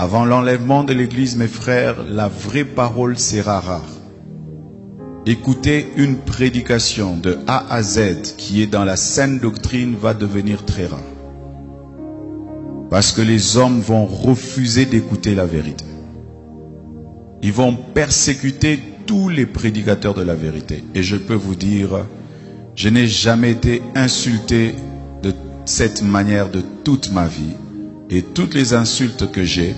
Avant l'enlèvement de l'Église, mes frères, la vraie parole sera rare. Écouter une prédication de A à Z qui est dans la saine doctrine va devenir très rare. Parce que les hommes vont refuser d'écouter la vérité. Ils vont persécuter tous les prédicateurs de la vérité. Et je peux vous dire, je n'ai jamais été insulté de cette manière de toute ma vie. Et toutes les insultes que j'ai,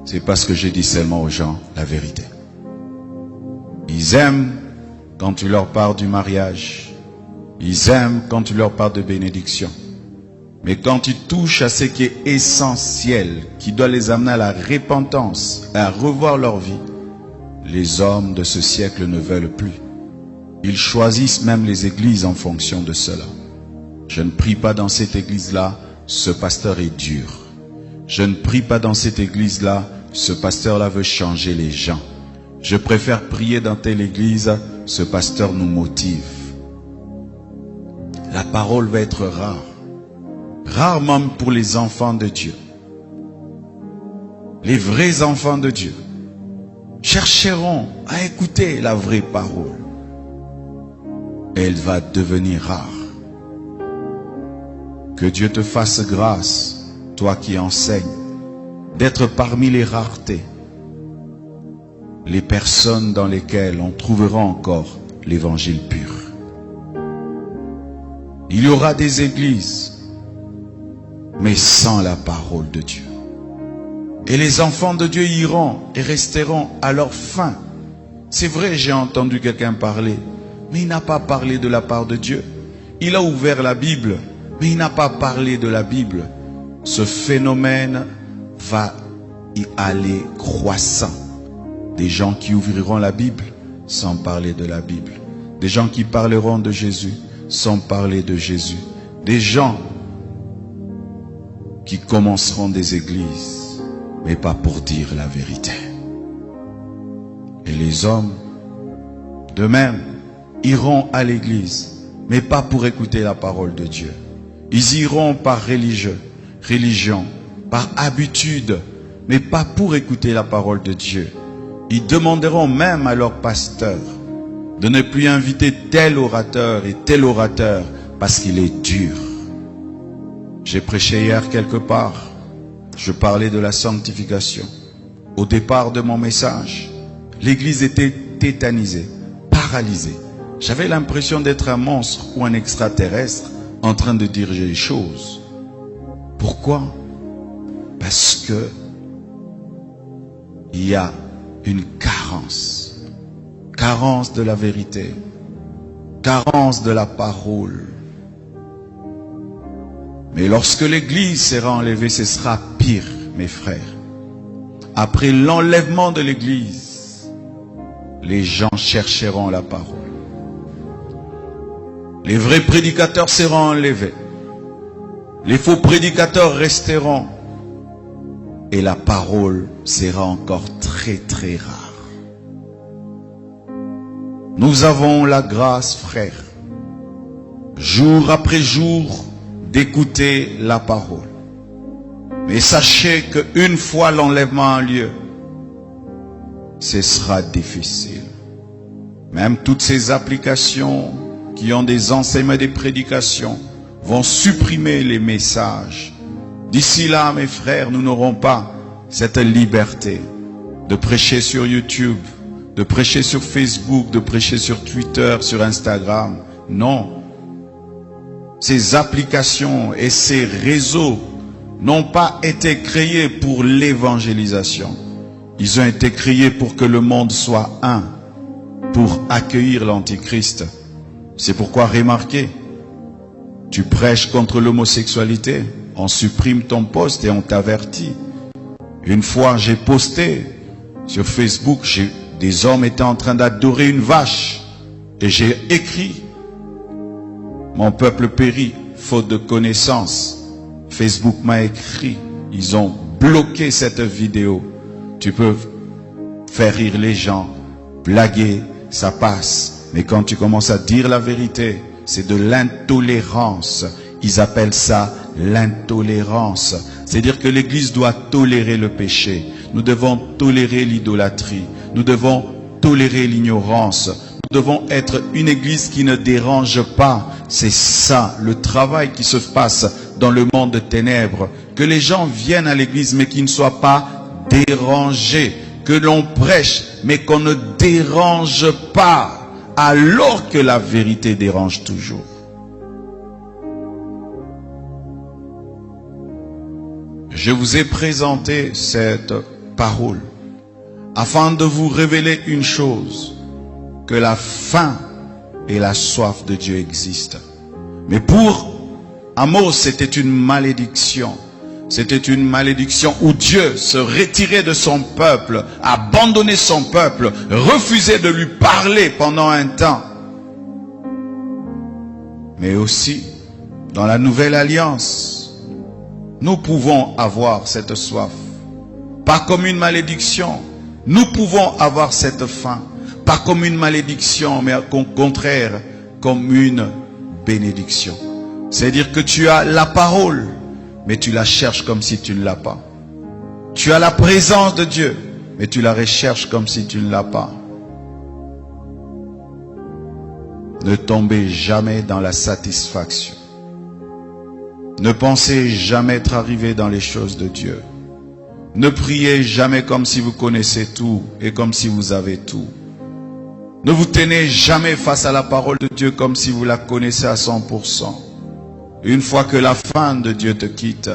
c'est parce que j'ai dit seulement aux gens la vérité. Ils aiment quand tu leur parles du mariage. Ils aiment quand tu leur parles de bénédiction. Mais quand tu touches à ce qui est essentiel, qui doit les amener à la repentance, à revoir leur vie, les hommes de ce siècle ne veulent plus. Ils choisissent même les églises en fonction de cela. Je ne prie pas dans cette église-là, ce pasteur est dur. Je ne prie pas dans cette église-là, ce pasteur-là veut changer les gens. Je préfère prier dans telle église, ce pasteur nous motive. La parole va être rare. Rarement pour les enfants de Dieu. Les vrais enfants de Dieu chercheront à écouter la vraie parole. Elle va devenir rare. Que Dieu te fasse grâce, toi qui enseignes, d'être parmi les raretés, les personnes dans lesquelles on trouvera encore l'évangile pur. Il y aura des églises, mais sans la parole de Dieu. Et les enfants de Dieu iront et resteront à leur fin. C'est vrai, j'ai entendu quelqu'un parler, mais il n'a pas parlé de la part de Dieu. Il a ouvert la Bible, mais il n'a pas parlé de la Bible. Ce phénomène va y aller croissant. Des gens qui ouvriront la Bible sans parler de la Bible. Des gens qui parleront de Jésus sans parler de Jésus. Des gens qui commenceront des églises, mais pas pour dire la vérité. Et les hommes, de même, iront à l'église, mais pas pour écouter la parole de Dieu. Ils iront par religion, par habitude, mais pas pour écouter la parole de Dieu. Ils demanderont même à leur pasteur de ne plus inviter tel orateur et tel orateur parce qu'il est dur. J'ai prêché hier quelque part, je parlais de la sanctification. Au départ de mon message, l'église était tétanisée, paralysée. J'avais l'impression d'être un monstre ou un extraterrestre en train de diriger les choses. Pourquoi? Parce que il y a une carence de la vérité, carence de la parole. Mais lorsque l'église sera enlevée, ce sera pire, mes frères. Après l'enlèvement de l'église, les gens chercheront la parole. Les vrais prédicateurs seront enlevés. Les faux prédicateurs resteront. Et la parole sera encore très très rare. Nous avons la grâce, frères, jour après jour, d'écouter la parole. Mais sachez qu'une fois l'enlèvement a lieu, ce sera difficile. Même toutes ces applications qui ont des enseignements et des prédications vont supprimer les messages. D'ici là, mes frères, nous n'aurons pas cette liberté de prêcher sur YouTube, de prêcher sur Facebook, de prêcher sur Twitter, sur Instagram. Non. Ces applications et ces réseaux n'ont pas été créés pour l'évangélisation. Ils ont été créés pour que le monde soit un, pour accueillir l'Antichrist. C'est pourquoi, remarquez, tu prêches contre l'homosexualité, on supprime ton post et on t'avertit. Une fois, j'ai posté sur Facebook, des hommes étaient en train d'adorer une vache. Et j'ai écrit, mon peuple périt, faute de connaissance. Facebook m'a écrit, ils ont bloqué cette vidéo. Tu peux faire rire les gens, blaguer, ça passe. Mais quand tu commences à dire la vérité, c'est de l'intolérance. Ils appellent ça l'intolérance. C'est-à-dire que l'Église doit tolérer le péché. Nous devons tolérer l'idolâtrie. Nous devons tolérer l'ignorance. Nous devons être une Église qui ne dérange pas. C'est ça, le travail qui se passe dans le monde de ténèbres. Que les gens viennent à l'Église, mais qu'ils ne soient pas dérangés. Que l'on prêche, mais qu'on ne dérange pas. Alors que la vérité dérange toujours. Je vous ai présenté cette parole afin de vous révéler une chose, que la faim et la soif de Dieu existent. Mais pour Amos, c'était une malédiction. C'était une malédiction où Dieu se retirait de son peuple, abandonnait son peuple, refusait de lui parler pendant un temps. Mais aussi, dans la nouvelle alliance, nous pouvons avoir cette soif. Pas comme une malédiction. Nous pouvons avoir cette faim. Pas comme une malédiction, mais au contraire, comme une bénédiction. C'est-à-dire que tu as la parole, mais tu la cherches comme si tu ne l'as pas. Tu as la présence de Dieu, mais tu la recherches comme si tu ne l'as pas. Ne tombez jamais dans la satisfaction. Ne pensez jamais être arrivé dans les choses de Dieu. Ne priez jamais comme si vous connaissez tout et comme si vous avez tout. Ne vous tenez jamais face à la parole de Dieu comme si vous la connaissez à 100%. Une fois que la faim de Dieu te quitte,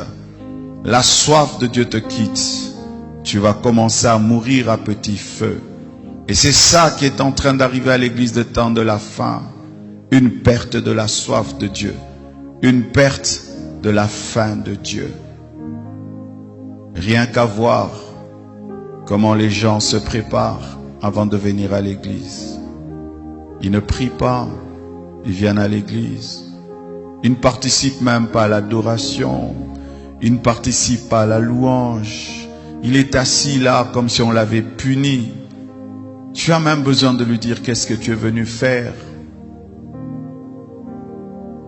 la soif de Dieu te quitte, tu vas commencer à mourir à petit feu. Et c'est ça qui est en train d'arriver à l'église de temps de la faim. Une perte de la soif de Dieu. Une perte de la faim de Dieu. Rien qu'à voir comment les gens se préparent avant de venir à l'église. Ils ne prient pas, ils viennent à l'église. Ils ne participent même pas à l'adoration. Ils ne participent pas à la louange. Il est assis là comme si on l'avait puni. Tu as même besoin de lui dire qu'est-ce que tu es venu faire.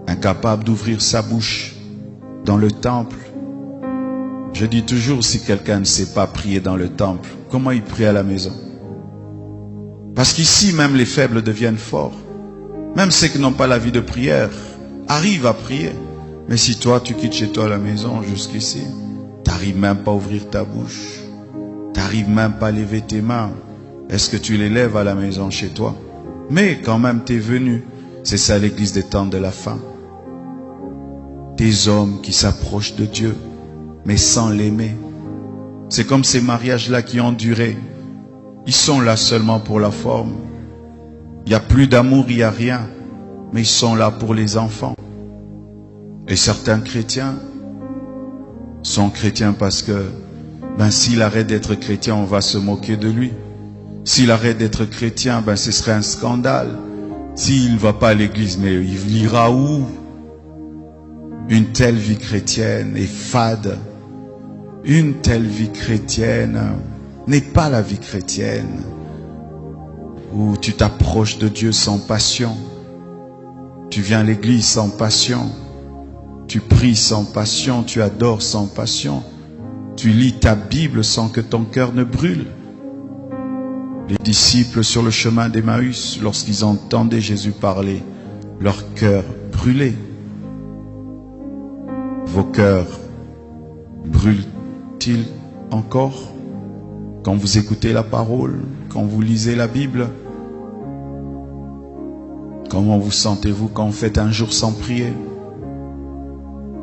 Incapable d'ouvrir sa bouche dans le temple. Je dis toujours, si quelqu'un ne sait pas prier dans le temple, comment il prie à la maison? Parce qu'ici, même les faibles deviennent forts. Même ceux qui n'ont pas la vie de prière arrivent à prier. Mais si toi, tu quittes chez toi à la maison jusqu'ici, tu n'arrives même pas à ouvrir ta bouche. Tu n'arrives même pas à lever tes mains. Est-ce que tu les lèves à la maison chez toi? Mais quand même, tu es venu. C'est ça l'église des temps de la fin. Des hommes qui s'approchent de Dieu, mais sans l'aimer. C'est comme ces mariages-là qui ont duré. Ils sont là seulement pour la forme. Il n'y a plus d'amour, il n'y a rien. Mais ils sont là pour les enfants. Et certains chrétiens sont chrétiens parce que, s'il arrête d'être chrétien, on va se moquer de lui. S'il arrête d'être chrétien, ce serait un scandale. S'il ne va pas à l'église, mais il ira où? Une telle vie chrétienne est fade. Une telle vie chrétienne n'est pas la vie chrétienne. Où tu t'approches de Dieu sans passion. Tu viens à l'église sans passion. Tu pries sans passion. Tu adores sans passion. Tu lis ta Bible sans que ton cœur ne brûle. Les disciples sur le chemin d'Emmaüs, lorsqu'ils entendaient Jésus parler, leur cœur brûlait. Vos cœurs brûlent-ils encore quand vous écoutez la parole, quand vous lisez la Bible? Comment vous sentez-vous quand vous faites un jour sans prier?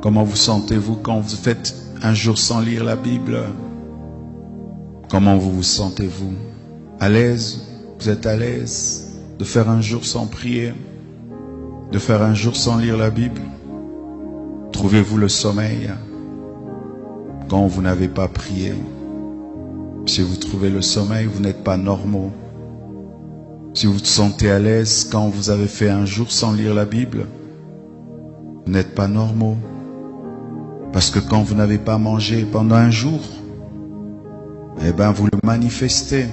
Comment vous sentez-vous quand vous faites un jour sans lire la Bible? Comment vous vous sentez-vous? À l'aise? Vous êtes à l'aise de faire un jour sans prier? De faire un jour sans lire la Bible? Trouvez-vous le sommeil quand vous n'avez pas prié? Si vous trouvez le sommeil, vous n'êtes pas normaux. Si vous vous sentez à l'aise quand vous avez fait un jour sans lire la Bible, vous n'êtes pas normaux. Parce que quand vous n'avez pas mangé pendant un jour, vous le manifestez.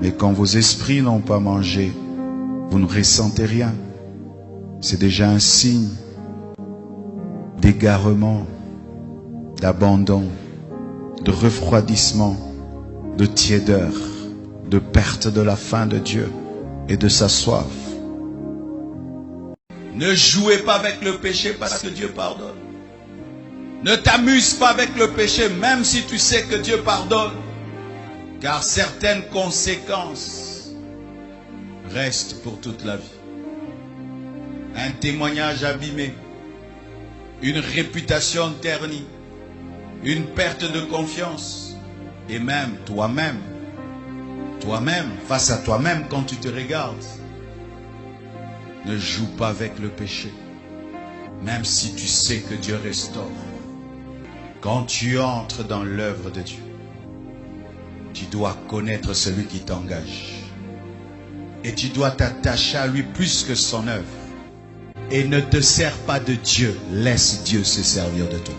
Mais quand vos esprits n'ont pas mangé, vous ne ressentez rien. C'est déjà un signe d'égarement. d'abandon, de refroidissement, de tiédeur, de perte de la faim de Dieu et de sa soif. Ne jouez pas avec le péché parce que Dieu pardonne. Ne t'amuse pas avec le péché même si tu sais que Dieu pardonne. Car certaines conséquences restent pour toute la vie. Un témoignage abîmé, une réputation ternie, une perte de confiance et même toi-même, face à toi-même quand tu te regardes. Ne joue pas avec le péché, même si tu sais que Dieu restaure. Quand tu entres dans l'œuvre de Dieu, tu dois connaître celui qui t'engage. Et tu dois t'attacher à lui plus que son œuvre. Et ne te sers pas de Dieu, laisse Dieu se servir de toi.